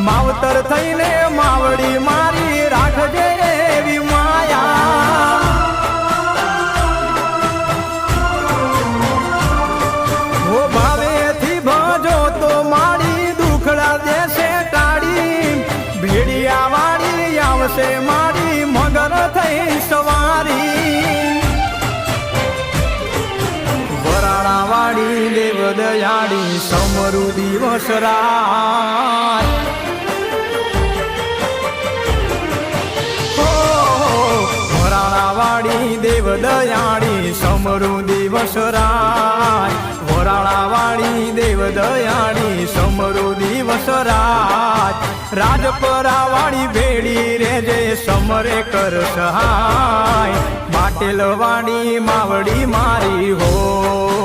માવતર થઈને માવડી મારી રાખજે એવી માયા ઓ ભાવેથી ભજો તો મારી દુખડા દેશે ટાળી ભેડિયા વાળી આવશે મારી મગર થઈ સવારી વરાણા વાળી દેવ દયાળી સમરુ દિવસ રાત વરાણાવાળી દેવ દયાળી સમરુ દિવસ રાત વરાણાવાળી દેવ દયાળી સમરુ દિવસ રાત રાજપરાવાળી ભેડી રેજે સમરે કર સહાય પાટેલ વાળી માવડી મારી હો